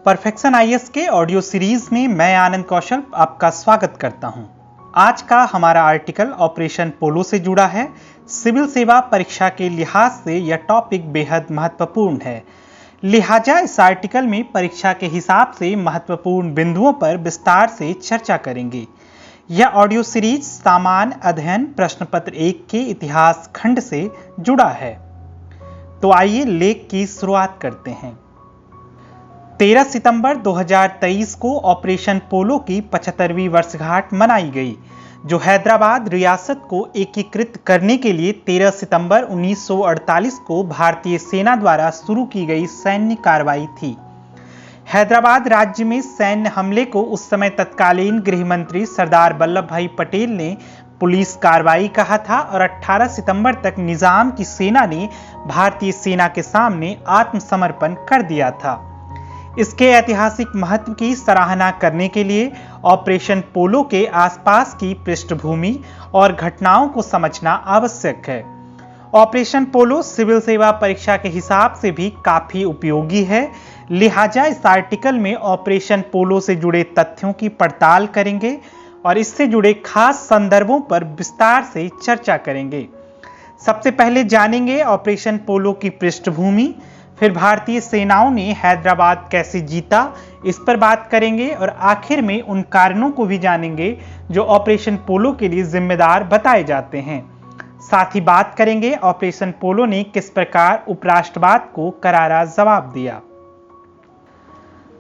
Perfection IAS के audio series में मैं आनंद कौशल आपका स्वागत करता हूं। आज का हमारा आर्टिकल ऑपरेशन पोलो से जुड़ा है। सिविल सेवा परीक्षा के लिहाज से यह टॉपिक बेहद महत्वपूर्ण है, लिहाजा इस आर्टिकल में परीक्षा के हिसाब से महत्वपूर्ण बिंदुओं पर विस्तार से चर्चा करेंगे। यह ऑडियो सीरीज सामान्य अध्ययन प्रश्न पत्र 1 के इतिहास खंड से जुड़ा है। तो आइए लेख की शुरुआत करते हैं। 13 सितंबर 2023 को ऑपरेशन पोलो की 75वीं वर्षगांठ मनाई गई, जो हैदराबाद रियासत को एकीकृत करने के लिए 13 सितंबर 1948 को भारतीय सेना द्वारा शुरू की गई सैन्य कार्रवाई थी। हैदराबाद राज्य में सैन्य हमले को उस समय तत्कालीन गृह मंत्री सरदार वल्लभ भाई पटेल ने पुलिस कार्रवाई कहा था और 18 सितंबर तक निजाम की सेना ने भारतीय सेना के सामने आत्मसमर्पण कर दिया था। इसके ऐतिहासिक महत्व की सराहना करने के लिए ऑपरेशन पोलो के आसपास की पृष्ठभूमि और घटनाओं को समझना आवश्यक है। ऑपरेशन पोलो सिविल सेवा परीक्षा के हिसाब से भी काफी उपयोगी है, लिहाजा इस आर्टिकल में ऑपरेशन पोलो से जुड़े तथ्यों की पड़ताल करेंगे और इससे जुड़े खास संदर्भों पर विस्तार से चर्चा करेंगे। सबसे पहले जानेंगे ऑपरेशन पोलो की पृष्ठभूमि, फिर भारतीय सेनाओं ने हैदराबाद कैसे जीता, इस पर बात करेंगे और आखिर में उन कारणों को भी जानेंगे जो ऑपरेशन पोलो के लिए जिम्मेदार बताए जाते हैं। साथ ही बात करेंगे ऑपरेशन पोलो ने किस प्रकार उपराष्ट्रवाद को करारा जवाब दिया।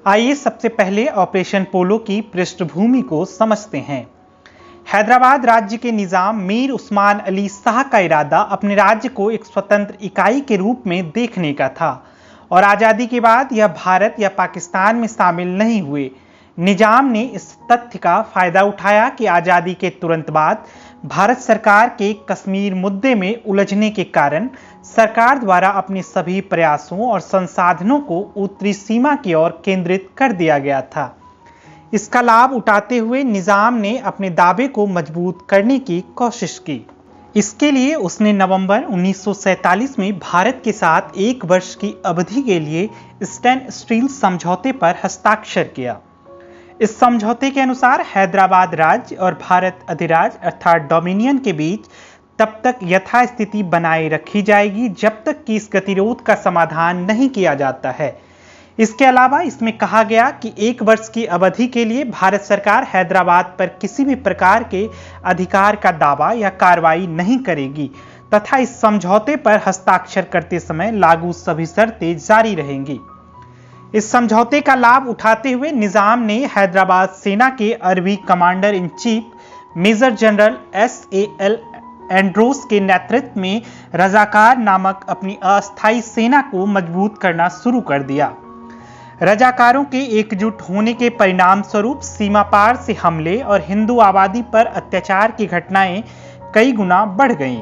आइए सबसे पहले ऑपरेशन पोलो की पृष्ठभूमि को समझते हैं। हैदराबाद राज्य के निजाम मीर उस्मान अली शाह का इरादा अपने राज्य को एक स्वतंत्र इकाई के रूप में देखने का था और आज़ादी के बाद यह भारत या पाकिस्तान में शामिल नहीं हुए। निजाम ने इस तथ्य का फायदा उठाया कि आज़ादी के तुरंत बाद भारत सरकार के कश्मीर मुद्दे में उलझने के कारण सरकार द्वारा अपने सभी प्रयासों और संसाधनों को उत्तरी सीमा की ओर केंद्रित कर दिया गया था। इसका लाभ उठाते हुए निजाम ने अपने दावे को मजबूत करने की कोशिश की। इसके लिए उसने नवंबर 1947 में भारत के साथ 1 वर्ष की अवधि के लिए स्टैंड स्टील समझौते पर हस्ताक्षर किया। इस समझौते के अनुसार हैदराबाद राज्य और भारत अधिराज्य अर्थात डोमिनियन के बीच तब तक यथास्थिति बनाए रखी जाएगी जब तक कि इस गतिरोध का समाधान नहीं किया जाता है। इसके अलावा इसमें कहा गया कि 1 वर्ष की अवधि के लिए भारत सरकार हैदराबाद पर किसी भी प्रकार के अधिकार का दावा या कार्रवाई नहीं करेगी तथा इस समझौते पर हस्ताक्षर करते समय लागू सभी शर्तें जारी रहेंगी। इस समझौते का लाभ उठाते हुए निजाम ने हैदराबाद सेना के अरबी commander in chief major general SAL एंड्रोस के नेतृत्व में रजाकार नामक अपनी अस्थायी सेना को मजबूत करना शुरू कर दिया। रजाकारों के एकजुट होने के परिणाम स्वरूप सीमा पार से हमले और हिंदू आबादी पर अत्याचार की घटनाएं कई गुना बढ़ गईं।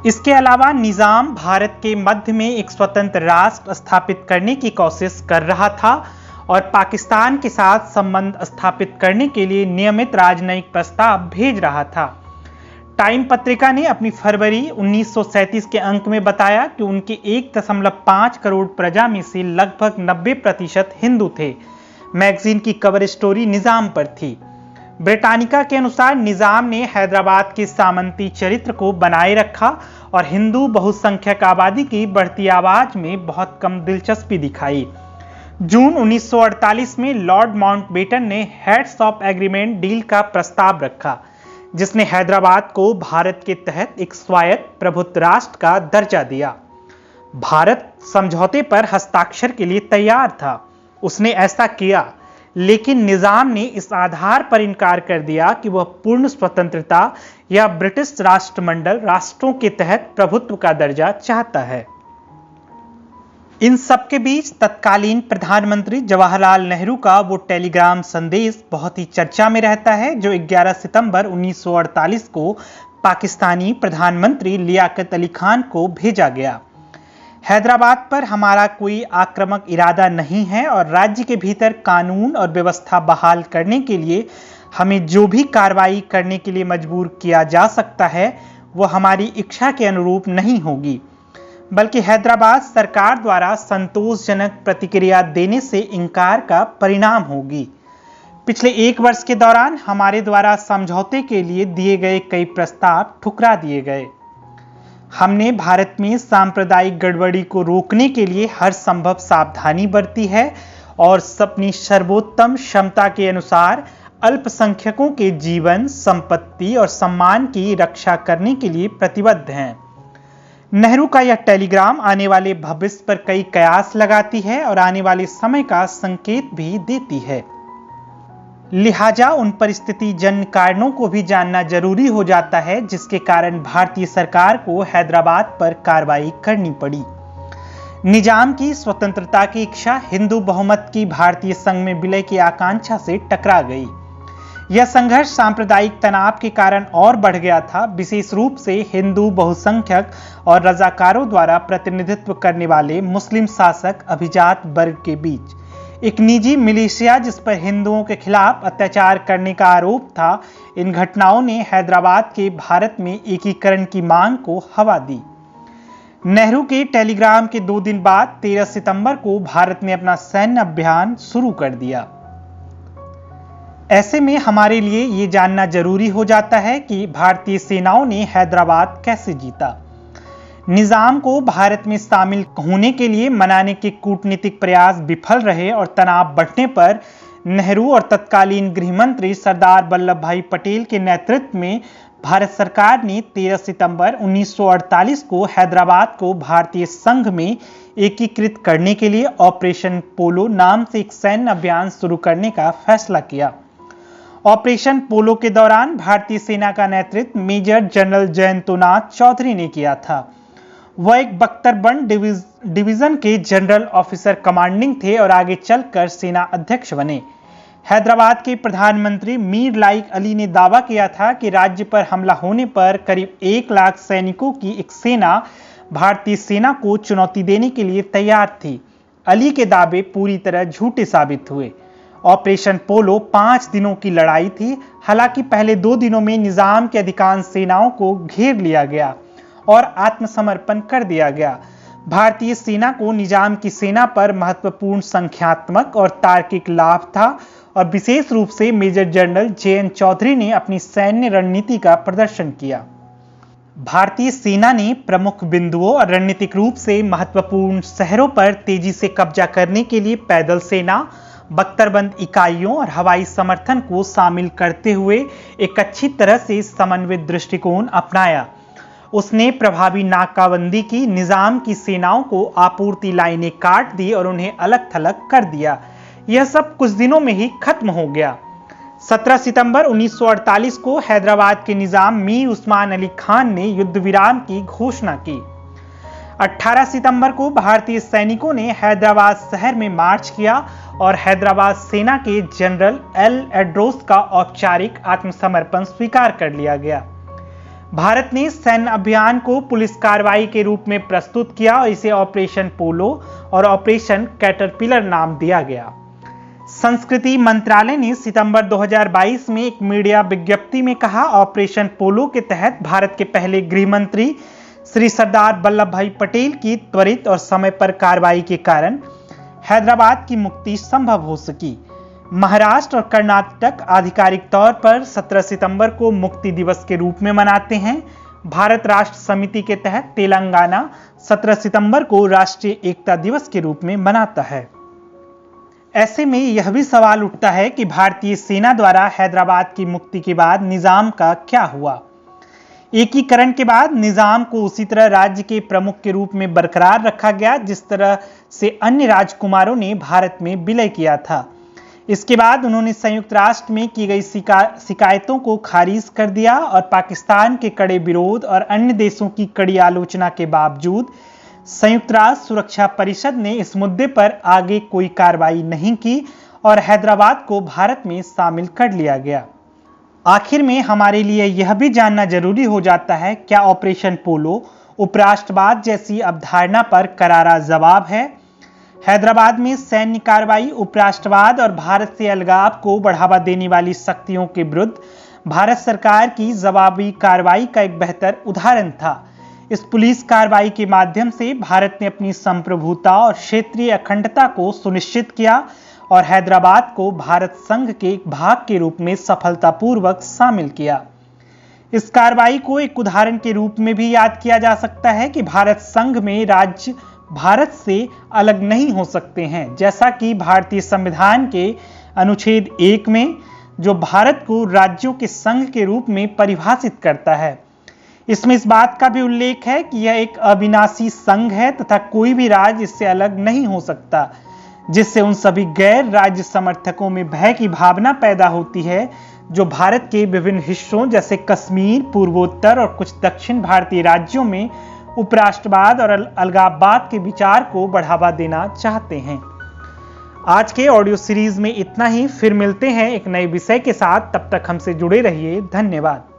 इसके अलावा निजाम भारत के मध्य में एक स्वतंत्र राष्ट्र स्थापित करने की कोशिश कर रहा था और पाकिस्तान के साथ संबंध स्थापित करने के लिए नियमित राजनयिक प्रस्ताव भेज रहा था। टाइम पत्रिका ने अपनी फरवरी 1937 के अंक में बताया कि उनके 1.5 करोड़ प्रजा में से लगभग 90% हिंदू थे। मैगजीन की कवर स्टोरी निजाम पर थी। ब्रिटानिका के अनुसार निजाम ने हैदराबाद के सामंती चरित्र को बनाए रखा और हिंदू बहुसंख्यक आबादी की बढ़ती आवाज में बहुत कम दिलचस्पी दिखाई। जून 1948 में लॉर्ड माउंटबेटन ने हेड्स ऑफ एग्रीमेंट डील का प्रस्ताव रखा, जिसने हैदराबाद को भारत के तहत एक स्वायत्त प्रभुत्व राष्ट्र का दर्जा दिया। भारत समझौते पर हस्ताक्षर के लिए तैयार था। उसने ऐसा किया, लेकिन निजाम ने इस आधार पर इनकार कर दिया कि वह पूर्ण स्वतंत्रता या ब्रिटिश राष्ट्रमंडल राष्ट्रों के तहत प्रभुत्व का दर्जा चाहता है। इन सबके बीच तत्कालीन प्रधानमंत्री जवाहरलाल नेहरू का वो टेलीग्राम संदेश बहुत ही चर्चा में रहता है, जो 11 सितंबर 1948 को पाकिस्तानी प्रधानमंत्री लियाकत अली खान को भेजा गया। हैदराबाद पर हमारा कोई आक्रामक इरादा नहीं है और राज्य के भीतर कानून और व्यवस्था बहाल करने के लिए हमें जो भी कार्रवाई करने के लिए मजबूर किया जा सकता है, वह हमारी इच्छा के अनुरूप नहीं होगी। बल्कि हैदराबाद सरकार द्वारा संतोषजनक प्रतिक्रिया देने से इनकार का परिणाम होगी। पिछले 1 वर्ष के दौरान हमारे द्वारा समझौते के लिए दिए गए कई प्रस्ताव ठुकरा दिए गए। हमने भारत में सांप्रदायिक गड़बड़ी को रोकने के लिए हर संभव सावधानी बरती है और अपनी सर्वोत्तम क्षमता के अनुसार अल्पसंख्यकों के जीवन, संपत्ति और सम्मान की रक्षा करने के लिए प्रतिबद्ध हैं। नेहरू का यह टेलीग्राम आने वाले भविष्य पर कई कयास लगाती है और आने वाले समय का संकेत भी देती है। लिहाजा उन परिस्थिति जन्य कारणों को भी जानना जरूरी हो जाता है जिसके कारण भारतीय सरकार को हैदराबाद पर कार्रवाई करनी पड़ी। निजाम की स्वतंत्रता की इच्छा हिंदू बहुमत की भारतीय संघ में विलय की आकांक्षा से टकरा गई। यह संघर्ष सांप्रदायिक तनाव के कारण और बढ़ गया था, विशेष रूप से हिंदू बहुसंख्यक और रजाकारों द्वारा प्रतिनिधित्व करने वाले मुस्लिम शासक अभिजात वर्ग के बीच। एक निजी मिलिशिया जिस पर हिंदुओं के खिलाफ अत्याचार करने का आरोप था, इन घटनाओं ने हैदराबाद के भारत में एकीकरण की मांग को हवा दी। नेहरू के टेलीग्राम के 2 दिन बाद 13 सितंबर को भारत ने अपना सैन्य अभियान शुरू कर दिया। ऐसे में हमारे लिए ये जानना जरूरी हो जाता है कि भारतीय सेनाओं ने हैदराबाद कैसे जीता। निजाम को भारत में शामिल होने के लिए मनाने के कूटनीतिक प्रयास विफल रहे और तनाव बढ़ने पर नेहरू और तत्कालीन गृह मंत्री सरदार वल्लभ भाई पटेल के नेतृत्व में भारत सरकार ने 13 सितंबर 1948 को हैदराबाद को भारतीय संघ में एकीकृत करने के लिए ऑपरेशन पोलो नाम से एक सैन्य अभियान शुरू करने का फैसला किया। ऑपरेशन पोलो के दौरान भारतीय सेना का नेतृत्व मेजर जनरल जयंतनाथ चौधरी ने किया था। वह एक बख्तरबंद डिवीजन के जनरल ऑफिसर कमांडिंग थे और आगे चलकर सेना अध्यक्ष बने। हैदराबाद के प्रधानमंत्री मीर लाइक अली ने दावा किया था कि राज्य पर हमला होने पर करीब 1 लाख सैनिकों की एक सेना भारतीय सेना को चुनौती देने के लिए तैयार थी। अली के दावे पूरी तरह झूठे साबित हुए। ऑपरेशन पोलो 5 दिनों की लड़ाई थी। हालांकि पहले 2 दिनों में निजाम के अधिकांश सेनाओं को घेर लिया गया और आत्मसमर्पण कर दिया गया। भारतीय सेना को निजाम की सेना पर महत्वपूर्ण संख्यात्मक और तार्किक लाभ था और विशेष रूप से मेजर जनरल JN चौधरी ने अपनी सैन्य रणनीति का प्रदर्शन किया। भारतीय सेना ने प्रमुख बिंदुओं और रणनीतिक रूप से महत्वपूर्ण शहरों पर तेजी से कब्जा करने के लिए पैदल सेना, बख्तरबंद इकाइयों और हवाई समर्थन को शामिल करते हुए एक अच्छी तरह से समन्वित दृष्टिकोण अपनाया। उसने प्रभावी नाकाबंदी की, निजाम की सेनाओं को आपूर्ति लाइनें काट दी और उन्हें अलग थलग कर दिया। यह सब कुछ दिनों में ही खत्म हो गया। 17 सितंबर 1948 को हैदराबाद के निजाम मीर उस्मान अली खान ने युद्ध विराम की घोषणा की। 18 सितंबर को भारतीय सैनिकों ने हैदराबाद शहर में मार्च किया और हैदराबाद सेना के जनरल L. एड्रोस का औपचारिक आत्मसमर्पण स्वीकार कर लिया गया। भारत ने सैन्य अभियान को पुलिस कार्रवाई के रूप में प्रस्तुत किया और इसे ऑपरेशन पोलो और ऑपरेशन कैटरपिलर नाम दिया गया। संस्कृति मंत्रालय ने सितंबर 2022 में एक मीडिया विज्ञप्ति में कहा, ऑपरेशन पोलो के तहत भारत के पहले गृह मंत्री श्री सरदार वल्लभ भाई पटेल की त्वरित और समय पर कार्रवाई के कारण हैदराबाद की मुक्ति संभव हो सकी। महाराष्ट्र और कर्नाटक आधिकारिक तौर पर 17 सितंबर को मुक्ति दिवस के रूप में मनाते हैं। भारत राष्ट्र समिति के तहत तेलंगाना 17 सितंबर को राष्ट्रीय एकता दिवस के रूप में मनाता है। ऐसे में यह भी सवाल उठता है कि भारतीय सेना द्वारा हैदराबाद की मुक्ति के बाद निजाम का क्या हुआ। एकीकरण के बाद निजाम को उसी तरह राज्य के प्रमुख के रूप में बरकरार रखा गया जिस तरह से अन्य राजकुमारों ने भारत में विलय किया था। इसके बाद उन्होंने संयुक्त राष्ट्र में की गई शिकायतों को खारिज कर दिया और पाकिस्तान के कड़े विरोध और अन्य देशों की कड़ी आलोचना के बावजूद संयुक्त राष्ट्र सुरक्षा परिषद ने इस मुद्दे पर आगे कोई कार्रवाई नहीं की और हैदराबाद को भारत में शामिल कर लिया गया। आखिर में हमारे लिए यह भी जानना जरूरी हो जाता है, क्या ऑपरेशन पोलो उपराष्ट्रवाद जैसी अवधारणा पर करारा जवाब है? हैदराबाद में सैन्य कार्रवाई उपराष्ट्रवाद और भारत से अलगाव को बढ़ावा देने वाली शक्तियों के विरुद्ध भारत सरकार की जवाबी कार्रवाई का एक बेहतर उदाहरण था। इस पुलिस कार्रवाई के माध्यम से भारत ने अपनी संप्रभुता और क्षेत्रीय अखंडता को सुनिश्चित किया और हैदराबाद को भारत संघ के एक भाग के रूप में सफलतापूर्वक शामिल किया। इस कार्रवाई को एक उदाहरण के रूप में भी याद किया जा सकता है कि भारत संघ में राज्य भारत से अलग नहीं हो सकते हैं, जैसा कि भारतीय संविधान के अनुच्छेद 1 में, जो भारत को राज्यों के संघ के रूप में परिभाषित करता है। इसमें इस बात का भी उल्लेख है कि यह एक अविनाशी संघ है तथा कोई भी राज्य इससे अलग नहीं हो सकता, जिससे उन सभी गैर राज्य समर्थकों में भय की भावना पैदा होती है जो भारत के विभिन्न हिस्सों जैसे कश्मीर, पूर्वोत्तर और कुछ दक्षिण भारतीय राज्यों में उपराष्ट्रवाद और अलगाववाद के विचार को बढ़ावा देना चाहते हैं। आज के ऑडियो सीरीज में इतना ही। फिर मिलते हैं एक नए विषय के साथ। तब तक हमसे जुड़े रहिए। धन्यवाद।